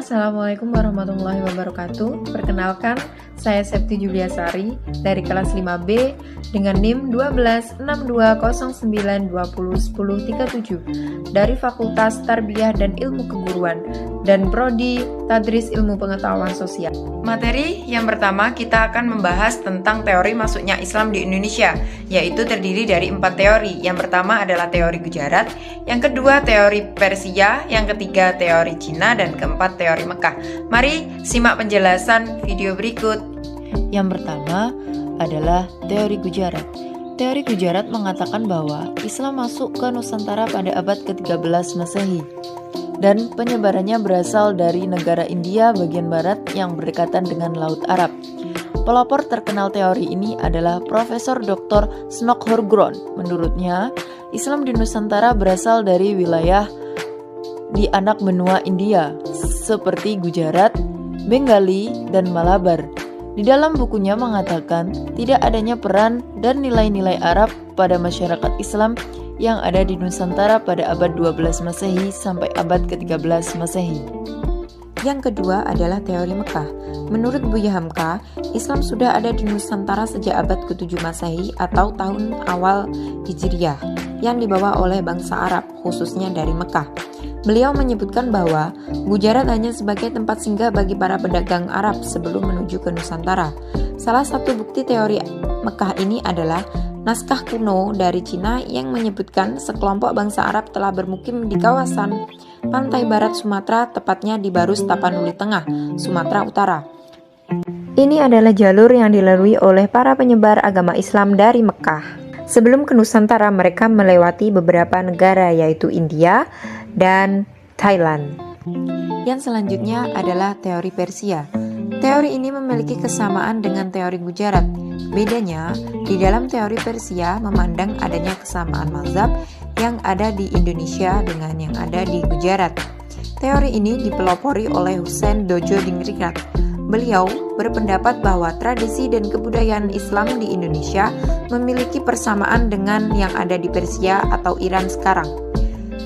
Assalamualaikum warahmatullahi wabarakatuh. Perkenalkan, saya Septi Juliasari dari kelas 5B dengan NIM 126209201037 dari Fakultas Tarbiyah dan Ilmu Keguruan dan Prodi Tadris Ilmu Pengetahuan Sosial. Materi yang pertama, kita akan membahas tentang teori masuknya Islam di Indonesia, yaitu terdiri dari 4 teori. Yang pertama adalah teori Gujarat, yang kedua teori Persia, yang ketiga teori Cina, dan keempat teori Mekah. Mari simak penjelasan video berikut. Yang pertama adalah teori Gujarat. Teori Gujarat mengatakan bahwa Islam masuk ke Nusantara pada abad ke-13 Masehi dan penyebarannya berasal dari negara India bagian barat yang berdekatan dengan Laut Arab. Pelopor terkenal teori ini adalah Profesor Dr. Snokkhorgrond. Menurutnya, Islam di Nusantara berasal dari wilayah di anak benua India seperti Gujarat, Bengali, dan Malabar. Di dalam bukunya mengatakan tidak adanya peran dan nilai-nilai Arab pada masyarakat Islam yang ada di Nusantara pada abad 12 Masehi sampai abad ke-13 Masehi. Yang kedua adalah teori Mekah. Menurut Buya Hamka, Islam sudah ada di Nusantara sejak abad ke-7 Masehi atau tahun awal Hijriyah yang dibawa oleh bangsa Arab, khususnya dari Mekah. Beliau menyebutkan bahwa Gujarat hanya sebagai tempat singgah bagi para pedagang Arab sebelum menuju ke Nusantara. Salah satu bukti teori Mekah ini adalah naskah kuno dari Cina yang menyebutkan sekelompok bangsa Arab telah bermukim di kawasan pantai barat Sumatera, tepatnya di Barus Tapanuli Tengah, Sumatera Utara. Ini adalah jalur yang dilalui oleh para penyebar agama Islam dari Mekah. Sebelum ke Nusantara, mereka melewati beberapa negara yaitu India dan Thailand. Yang selanjutnya adalah teori Persia. Teori ini memiliki kesamaan dengan teori Gujarat. Bedanya, di dalam teori Persia memandang adanya kesamaan mazhab yang ada di Indonesia dengan yang ada di Gujarat. Teori ini dipelopori oleh Husain Dojodingrat. Beliau berpendapat bahwa tradisi dan kebudayaan Islam di Indonesia memiliki persamaan dengan yang ada di Persia atau Iran sekarang.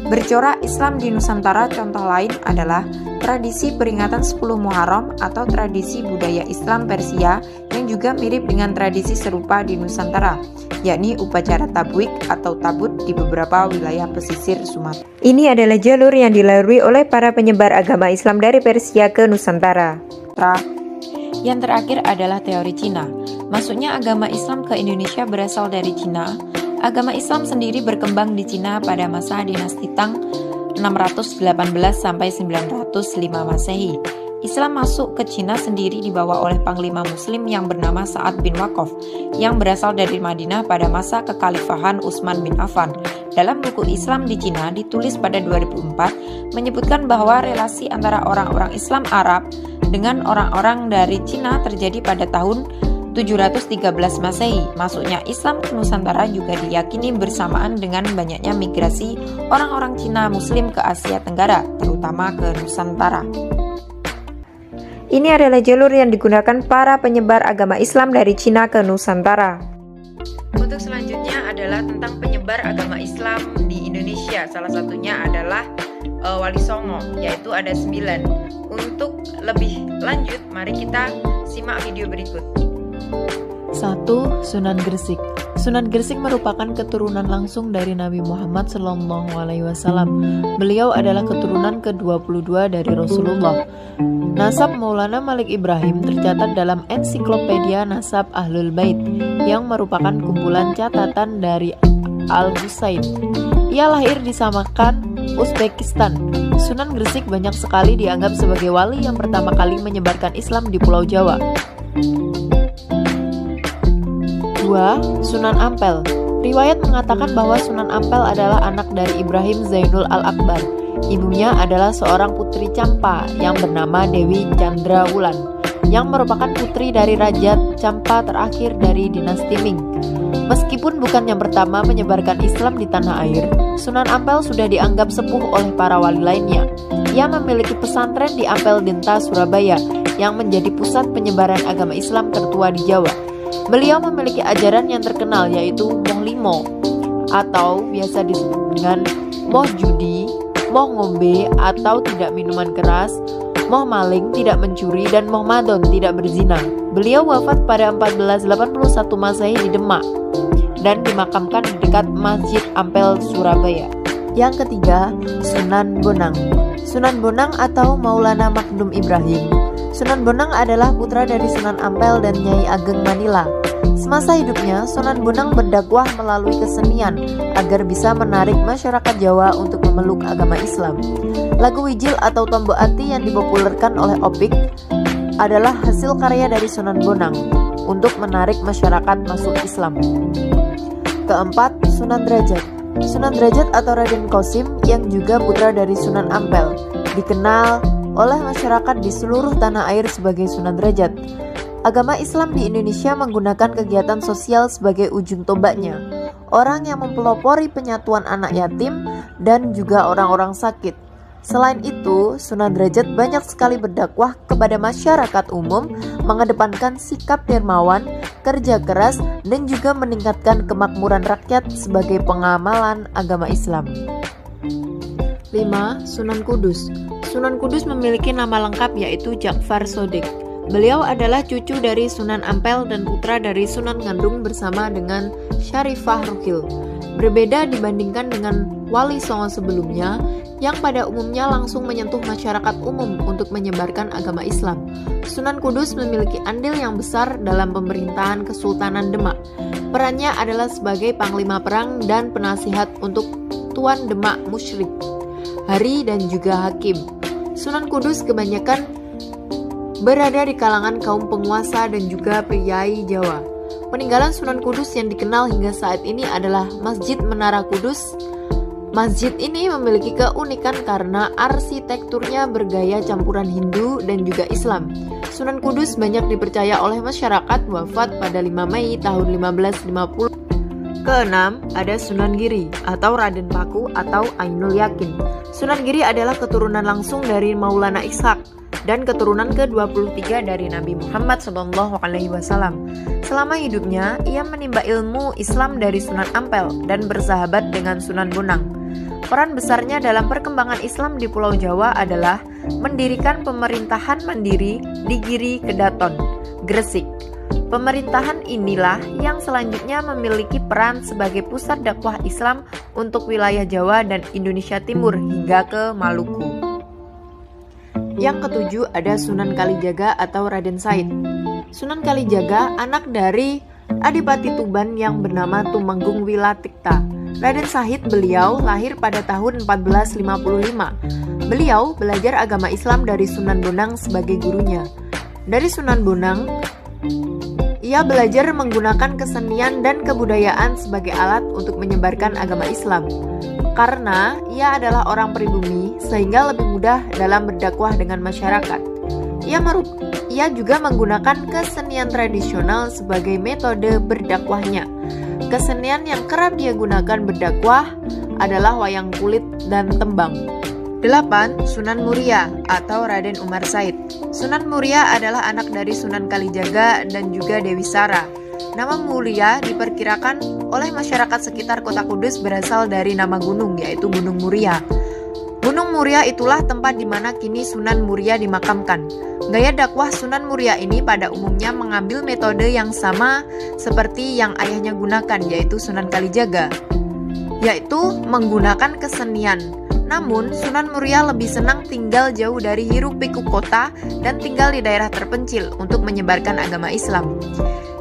Bercorak Islam di Nusantara contoh lain adalah tradisi peringatan 10 Muharram atau tradisi budaya Islam Persia yang juga mirip dengan tradisi serupa di Nusantara, yakni upacara tabwik atau tabut di beberapa wilayah pesisir Sumatera. Ini adalah jalur yang dilalui oleh para penyebar agama Islam dari Persia ke Nusantara. Yang terakhir adalah teori Cina. Masuknya agama Islam ke Indonesia berasal dari Cina. Agama Islam sendiri berkembang di Cina pada masa dinasti Tang 618 sampai 905 Masehi. Islam masuk ke Cina sendiri dibawa oleh panglima muslim yang bernama Sa'ad bin Waqqaf yang berasal dari Madinah pada masa kekhalifahan Utsman bin Affan. Dalam buku Islam di Cina ditulis pada 2004 menyebutkan bahwa relasi antara orang-orang Islam Arab dengan orang-orang dari Cina terjadi pada tahun 713 Masehi. Masuknya Islam ke Nusantara juga diyakini bersamaan dengan banyaknya migrasi orang-orang Cina Muslim ke Asia Tenggara, terutama ke Nusantara. Ini adalah jalur yang digunakan para penyebar agama Islam dari Cina ke Nusantara. Untuk selanjutnya adalah tentang penyebar agama Islam di Indonesia. Salah satunya adalah Wali Songo, yaitu ada 9. Untuk lebih lanjut, mari kita simak video berikut. 1. Sunan Gresik. Sunan Gresik merupakan keturunan langsung dari Nabi Muhammad SAW. Beliau adalah keturunan ke-22 dari Rasulullah. Nasab Maulana Malik Ibrahim tercatat dalam Ensiklopedia Nasab Ahlul Bait yang merupakan kumpulan catatan dari Al-Husain. Ia lahir di Samarkand, Uzbekistan. Sunan Gresik banyak sekali dianggap sebagai wali yang pertama kali menyebarkan Islam di Pulau Jawa. 2. Sunan Ampel. Riwayat mengatakan bahwa Sunan Ampel adalah anak dari Ibrahim Zainul Al-Akbar. Ibunya adalah seorang putri Campa yang bernama Dewi Chandrawulan, yang merupakan putri dari Raja Campa terakhir dari dinasti Ming. Meskipun bukan yang pertama menyebarkan Islam di tanah air, Sunan Ampel sudah dianggap sepuh oleh para wali lainnya. Ia memiliki pesantren di Ampel Denta, Surabaya, yang menjadi pusat penyebaran agama Islam tertua di Jawa. Beliau memiliki ajaran yang terkenal yaitu Moh Limo atau biasa disebut dengan Moh Judi, Moh Ngombe atau tidak minuman keras, moh maling, tidak mencuri, dan moh madon, tidak berzina. Beliau wafat pada 1481 Masehi di Demak dan dimakamkan di dekat Masjid Ampel, Surabaya. Yang ketiga, Sunan Bonang. Sunan Bonang atau Maulana Magdum Ibrahim. Sunan Bonang adalah putra dari Sunan Ampel dan Nyai Ageng Manila. Semasa hidupnya, Sunan Bonang berdakwah melalui kesenian agar bisa menarik masyarakat Jawa untuk memeluk agama Islam. Lagu Wijil atau Tombo Ati yang dipopulerkan oleh Opik adalah hasil karya dari Sunan Bonang untuk menarik masyarakat masuk Islam. Keempat, Sunan Derajat. Sunan Derajat atau Raden Qasim yang juga putra dari Sunan Ampel, dikenal oleh masyarakat di seluruh tanah air sebagai Sunan Derajat. Agama Islam di Indonesia menggunakan kegiatan sosial sebagai ujung tombaknya. Orang yang mempelopori penyatuan anak yatim dan juga orang-orang sakit. Selain itu, Sunan Derajat banyak sekali berdakwah kepada masyarakat umum, mengedepankan sikap dermawan, kerja keras, dan juga meningkatkan kemakmuran rakyat sebagai pengamalan agama Islam. 5. Sunan Kudus. Sunan Kudus memiliki nama lengkap yaitu Ja'far Shodiq. Beliau adalah cucu dari Sunan Ampel dan putra dari Sunan Ngandung bersama dengan Syarifah Ruhil. Berbeda dibandingkan dengan Wali Songo sebelumnya yang pada umumnya langsung menyentuh masyarakat umum untuk menyebarkan agama Islam. Sunan Kudus memiliki andil yang besar dalam pemerintahan Kesultanan Demak. Perannya adalah sebagai panglima perang dan penasihat untuk Tuan Demak Musyrik, Hari dan juga Hakim. Sunan Kudus kebanyakan berada di kalangan kaum penguasa dan juga priai Jawa. Peninggalan Sunan Kudus yang dikenal hingga saat ini adalah Masjid Menara Kudus. Masjid ini memiliki keunikan karena arsitekturnya bergaya campuran Hindu dan juga Islam. Sunan Kudus banyak dipercaya oleh masyarakat, wafat pada 5 Mei tahun 1550. Keenam, ada Sunan Giri atau Raden Paku atau Ainul Yakin. Sunan Giri adalah keturunan langsung dari Maulana Ishaq dan keturunan ke-23 dari Nabi Muhammad SAW. Selama hidupnya, ia menimba ilmu Islam dari Sunan Ampel dan bersahabat dengan Sunan Bonang. Peran besarnya dalam perkembangan Islam di Pulau Jawa adalah mendirikan pemerintahan mandiri di Giri Kedaton, Gresik. Pemerintahan inilah yang selanjutnya memiliki peran sebagai pusat dakwah Islam untuk wilayah Jawa dan Indonesia Timur hingga ke Maluku. Yang ketujuh ada Sunan Kalijaga atau Raden Said. Sunan Kalijaga anak dari Adipati Tuban yang bernama Tumenggung Wilatikta. Raden Said beliau lahir pada tahun 1455. Beliau belajar agama Islam dari Sunan Bonang sebagai gurunya. Dari Sunan Bonang, ia belajar menggunakan kesenian dan kebudayaan sebagai alat untuk menyebarkan agama Islam. Karena ia adalah orang pribumi, sehingga lebih mudah dalam berdakwah dengan masyarakat. Ia juga menggunakan kesenian tradisional sebagai metode berdakwahnya. Kesenian yang kerap dia gunakan berdakwah adalah wayang kulit dan tembang. 8. Sunan Muria atau Raden Umar Said. Sunan Muria adalah anak dari Sunan Kalijaga dan juga Dewi Sara. Nama Muria diperkirakan oleh masyarakat sekitar kota Kudus berasal dari nama gunung, yaitu Gunung Muria. Gunung Muria itulah tempat di mana kini Sunan Muria dimakamkan. Gaya dakwah Sunan Muria ini pada umumnya mengambil metode yang sama seperti yang ayahnya gunakan, yaitu Sunan Kalijaga, yaitu menggunakan kesenian. Namun, Sunan Muria lebih senang tinggal jauh dari hiruk-pikuk kota dan tinggal di daerah terpencil untuk menyebarkan agama Islam.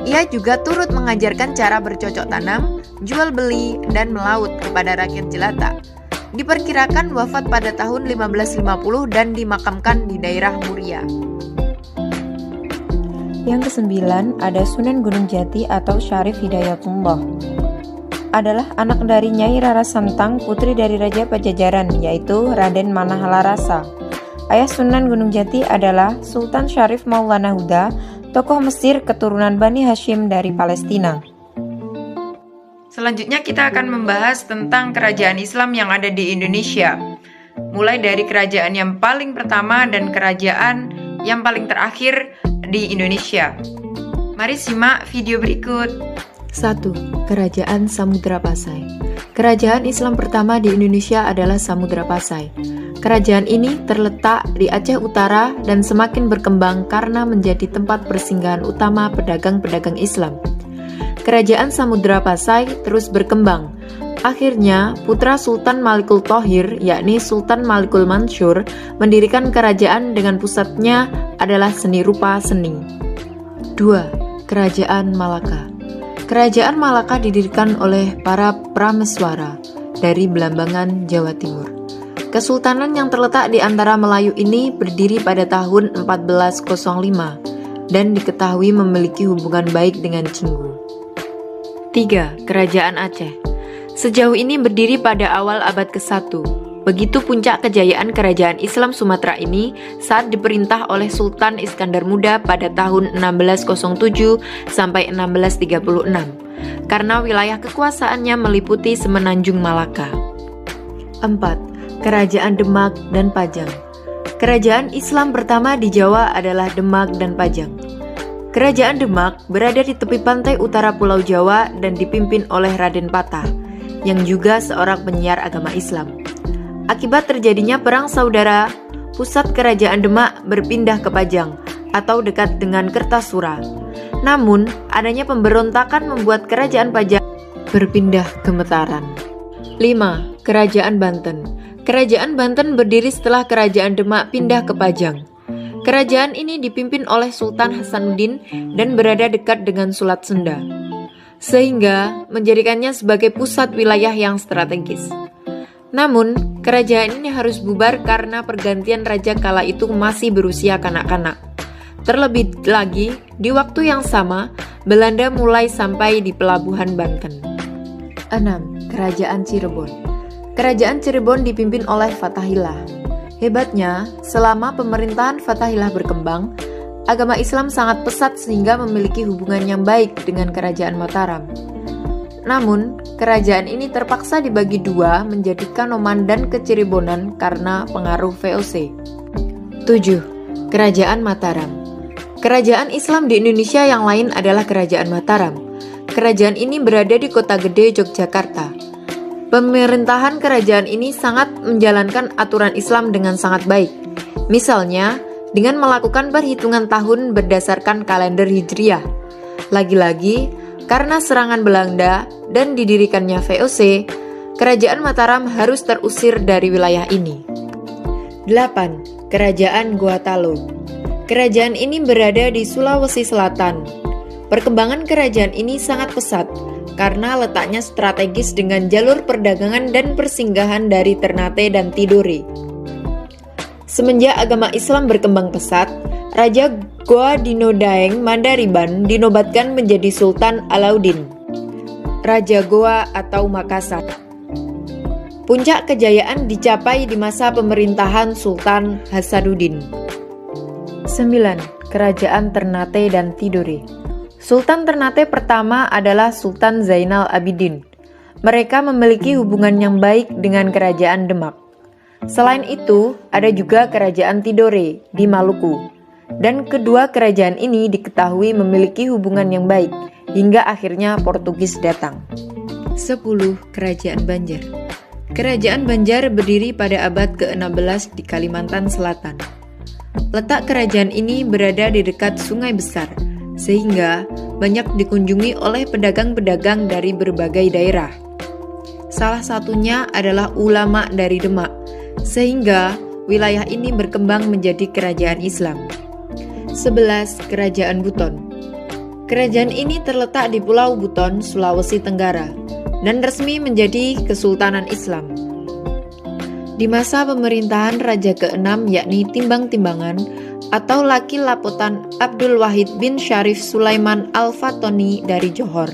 Ia juga turut mengajarkan cara bercocok tanam, jual beli, dan melaut kepada rakyat jelata. Diperkirakan wafat pada tahun 1550 dan dimakamkan di daerah Muria. Yang kesembilan ada Sunan Gunung Jati atau Syarif Hidayatullah. Adalah anak dari Nyai Rara Santang, putri dari Raja Pajajaran, yaitu Raden Manahalarasa. Ayah Sunan Gunung Jati adalah Sultan Syarif Maulana Huda, tokoh Mesir keturunan Bani Hashim dari Palestina. Selanjutnya kita akan membahas tentang kerajaan Islam yang ada di Indonesia. Mulai dari kerajaan yang paling pertama dan kerajaan yang paling terakhir di Indonesia. Mari simak video berikut. 1. Kerajaan Samudra Pasai. Kerajaan Islam pertama di Indonesia adalah Samudra Pasai. Kerajaan ini terletak di Aceh Utara dan semakin berkembang karena menjadi tempat persinggahan utama pedagang-pedagang Islam. Kerajaan Samudra Pasai terus berkembang. Akhirnya, putra Sultan Malikul Thohir, yakni Sultan Malikul Mansur, mendirikan kerajaan dengan pusatnya adalah seni rupa seni. 2. Kerajaan Malaka. Kerajaan Malaka didirikan oleh para prameswara dari Belambangan, Jawa Timur. Kesultanan yang terletak di antara Melayu ini berdiri pada tahun 1405 dan diketahui memiliki hubungan baik dengan Cinggu. 3. Kerajaan Aceh. Sejauh ini berdiri pada awal abad ke-1. Begitu puncak kejayaan kerajaan Islam Sumatera ini saat diperintah oleh Sultan Iskandar Muda pada tahun 1607 sampai 1636, karena wilayah kekuasaannya meliputi Semenanjung Malaka. 4. Kerajaan Demak dan Pajang. Kerajaan Islam pertama di Jawa adalah Demak dan Pajang. Kerajaan Demak berada di tepi pantai utara Pulau Jawa dan dipimpin oleh Raden Patah, yang juga seorang penyiar agama Islam. Akibat terjadinya perang saudara, pusat kerajaan Demak berpindah ke Pajang atau dekat dengan Kertasura. Namun, adanya pemberontakan membuat kerajaan Pajang berpindah ke Mataram. 5. Kerajaan Banten. Kerajaan Banten berdiri setelah kerajaan Demak pindah ke Pajang. Kerajaan ini dipimpin oleh Sultan Hasanuddin dan berada dekat dengan Sulat Sunda, sehingga menjadikannya sebagai pusat wilayah yang strategis. Namun, kerajaan ini harus bubar karena pergantian raja kala itu masih berusia kanak-kanak. Terlebih lagi, di waktu yang sama, Belanda mulai sampai di pelabuhan Banten. 6. Kerajaan Cirebon. Kerajaan Cirebon dipimpin oleh Fathahillah. Hebatnya, selama pemerintahan Fathahillah berkembang, agama Islam sangat pesat sehingga memiliki hubungan yang baik dengan kerajaan Mataram. Namun, kerajaan ini terpaksa dibagi dua menjadi Kanoman dan Kecirebonan karena pengaruh VOC. 7. Kerajaan Mataram. Kerajaan Islam di Indonesia yang lain adalah Kerajaan Mataram. Kerajaan ini berada di Kota Gede, Yogyakarta. Pemerintahan kerajaan ini sangat menjalankan aturan Islam dengan sangat baik. Misalnya, dengan melakukan perhitungan tahun berdasarkan kalender Hijriah. Lagi-lagi, karena serangan Belanda dan didirikannya VOC, kerajaan Mataram harus terusir dari wilayah ini. 8. Kerajaan Gorontalo. Kerajaan ini berada di Sulawesi Selatan. Perkembangan kerajaan ini sangat pesat, karena letaknya strategis dengan jalur perdagangan dan persinggahan dari Ternate dan Tidore. Semenjak agama Islam berkembang pesat, Raja Goa Dinodaeng Mandariban dinobatkan menjadi Sultan Alauddin, Raja Goa atau Makassar. Puncak kejayaan dicapai di masa pemerintahan Sultan Hasanuddin. 9. Kerajaan Ternate dan Tidore. Sultan Ternate pertama adalah Sultan Zainal Abidin. Mereka memiliki hubungan yang baik dengan kerajaan Demak. Selain itu, ada juga kerajaan Tidore di Maluku. Dan kedua kerajaan ini diketahui memiliki hubungan yang baik, hingga akhirnya Portugis datang. 10. Kerajaan Banjar. Kerajaan Banjar berdiri pada abad ke-16 di Kalimantan Selatan. Letak kerajaan ini berada di dekat Sungai Besar, sehingga banyak dikunjungi oleh pedagang-pedagang dari berbagai daerah. Salah satunya adalah ulama dari Demak, sehingga wilayah ini berkembang menjadi kerajaan Islam. 11. Kerajaan Buton. Kerajaan ini terletak di Pulau Buton, Sulawesi Tenggara, dan resmi menjadi Kesultanan Islam. Di masa pemerintahan Raja ke-6 yakni Timbang-Timbangan atau Laki Lapotan Abdul Wahid bin Syarif Sulaiman Al-Fatoni dari Johor.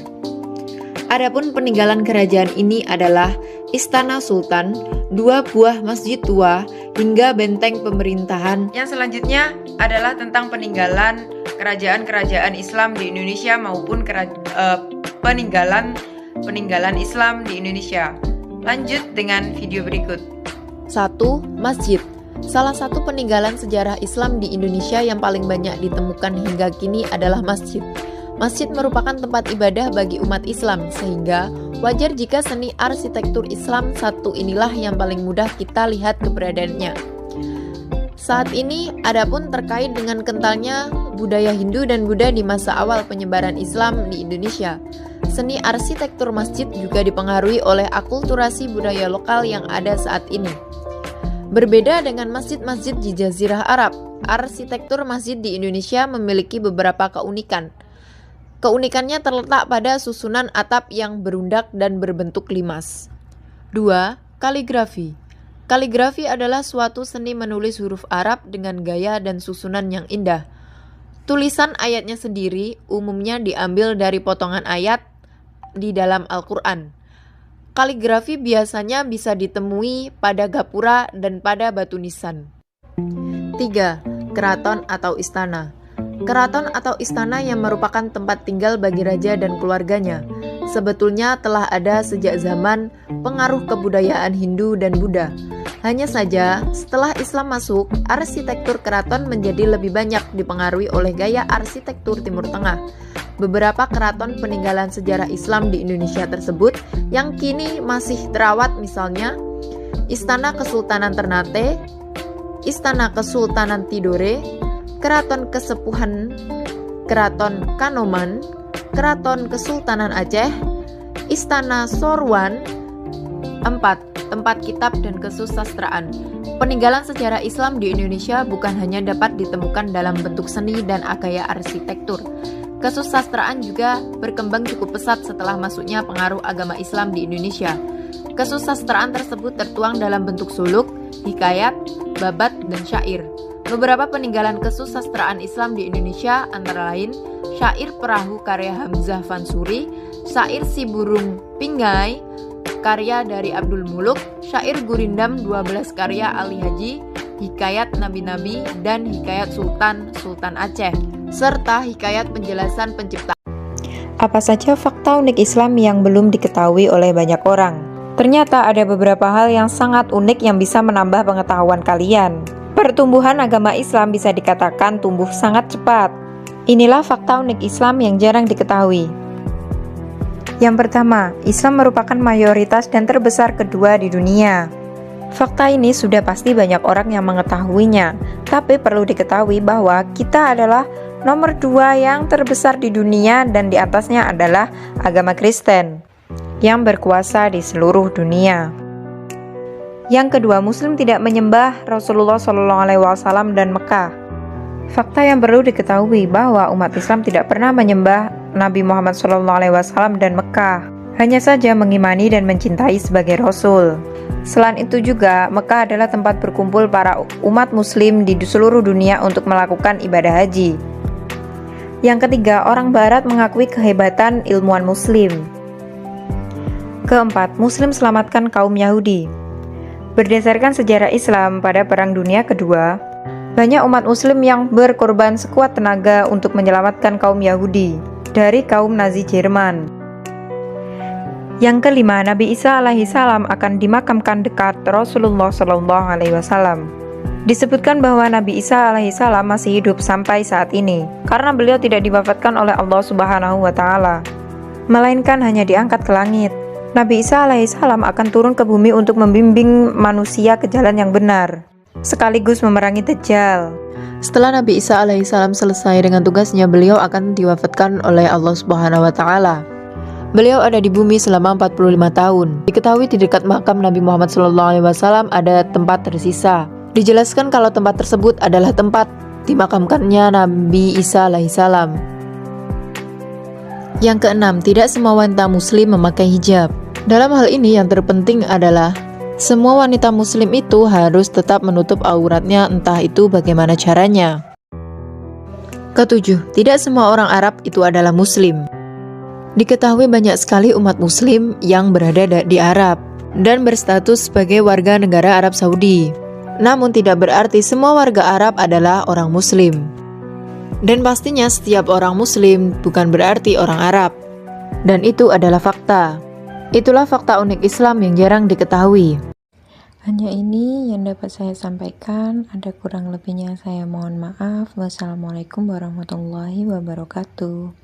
Adapun peninggalan kerajaan ini adalah Istana Sultan, 2 buah masjid tua, hingga benteng pemerintahan. Yang selanjutnya adalah tentang peninggalan kerajaan-kerajaan Islam di Indonesia maupun peninggalan Islam di Indonesia. Lanjut dengan video berikut. 1. Masjid. Salah satu peninggalan sejarah Islam di Indonesia yang paling banyak ditemukan hingga kini adalah masjid. Masjid merupakan tempat ibadah bagi umat Islam, sehingga Wajar jika seni arsitektur Islam satu inilah yang paling mudah kita lihat keberadaannya. Saat ini, adapun terkait dengan kentalnya budaya Hindu dan Buddha di masa awal penyebaran Islam di Indonesia, seni arsitektur masjid juga dipengaruhi oleh akulturasi budaya lokal yang ada saat ini. Berbeda dengan masjid-masjid di Jazirah Arab, arsitektur masjid di Indonesia memiliki beberapa keunikan. Keunikannya terletak pada susunan atap yang berundak dan berbentuk limas. 2. Kaligrafi. Kaligrafi adalah suatu seni menulis huruf Arab dengan gaya dan susunan yang indah. Tulisan ayatnya sendiri umumnya diambil dari potongan ayat di dalam Al-Quran. Kaligrafi biasanya bisa ditemui pada gapura dan pada batu nisan. 3. Keraton atau istana. Keraton atau istana yang merupakan tempat tinggal bagi raja dan keluarganya, sebetulnya telah ada sejak zaman pengaruh kebudayaan Hindu dan Buddha. Hanya saja, setelah Islam masuk, arsitektur keraton menjadi lebih banyak dipengaruhi oleh gaya arsitektur Timur Tengah. Beberapa keraton peninggalan sejarah Islam di Indonesia tersebut yang kini masih terawat, misalnya Istana Kesultanan Ternate, Istana Kesultanan Tidore, Keraton Kesepuhan, Keraton Kanoman, Keraton Kesultanan Aceh, Istana Sorwan. 4. Tempat kitab dan kesusastraan. Peninggalan sejarah Islam di Indonesia bukan hanya dapat ditemukan dalam bentuk seni dan gaya arsitektur. Kesusastraan juga berkembang cukup pesat setelah masuknya pengaruh agama Islam di Indonesia. Kesusastraan tersebut tertuang dalam bentuk suluk, hikayat, babat, dan syair. Beberapa peninggalan kesusastraan Islam di Indonesia antara lain syair perahu karya Hamzah Fansuri, syair si burung pinggai karya dari Abdul Muluk, syair Gurindam 12 karya Ali Haji, hikayat nabi-nabi dan hikayat Sultan Aceh, serta hikayat penjelasan penciptaan. Apa saja fakta unik Islam yang belum diketahui oleh banyak orang? Ternyata ada beberapa hal yang sangat unik yang bisa menambah pengetahuan kalian. Pertumbuhan agama Islam bisa dikatakan tumbuh sangat cepat. Inilah fakta unik Islam yang jarang diketahui. Yang pertama, Islam merupakan mayoritas dan terbesar kedua di dunia. Fakta ini sudah pasti banyak orang yang mengetahuinya, tapi perlu diketahui bahwa kita adalah nomor 2 yang terbesar di dunia dan di atasnya adalah agama Kristen yang berkuasa di seluruh dunia. Yang kedua, Muslim tidak menyembah Rasulullah SAW dan Mekah. Fakta yang perlu diketahui bahwa umat Islam tidak pernah menyembah Nabi Muhammad SAW dan Mekah, hanya saja mengimani dan mencintai sebagai Rasul. Selain itu juga, Mekah adalah tempat berkumpul para umat Muslim di seluruh dunia untuk melakukan ibadah haji. Yang ketiga, orang Barat mengakui kehebatan ilmuwan Muslim. Keempat, Muslim selamatkan kaum Yahudi. Berdasarkan sejarah Islam pada Perang Dunia Kedua, banyak umat Muslim yang berkorban sekuat tenaga untuk menyelamatkan kaum Yahudi dari kaum Nazi Jerman. Yang kelima, Nabi Isa alaihissalam akan dimakamkan dekat Rasulullah SAW. Disebutkan bahwa Nabi Isa alaihissalam masih hidup sampai saat ini karena beliau tidak diwafatkan oleh Allah Subhanahu wa Ta'ala, melainkan hanya diangkat ke langit. Nabi Isa alaihissalam akan turun ke bumi untuk membimbing manusia ke jalan yang benar, sekaligus memerangi Dajjal. Setelah Nabi Isa alaihissalam selesai dengan tugasnya, beliau akan diwafatkan oleh Allah Subhanahu wa Ta'ala. Beliau ada di bumi selama 45 tahun. Diketahui di dekat makam Nabi Muhammad SAW ada tempat tersisa. Dijelaskan kalau tempat tersebut adalah tempat dimakamkannya Nabi Isa alaihissalam. Yang keenam, tidak semua wanita Muslim memakai hijab. Dalam hal ini yang terpenting adalah semua wanita Muslim itu harus tetap menutup auratnya, entah itu bagaimana caranya. Ketujuh, tidak semua orang Arab itu adalah Muslim. Diketahui banyak sekali umat Muslim yang berada di Arab dan berstatus sebagai warga negara Arab Saudi. Namun tidak berarti semua warga Arab adalah orang Muslim. Dan pastinya setiap orang Muslim bukan berarti orang Arab. Dan itu adalah fakta. Itulah fakta unik Islam yang jarang diketahui. Hanya ini yang dapat saya sampaikan. Ada kurang lebihnya saya mohon maaf. Wassalamualaikum warahmatullahi wabarakatuh.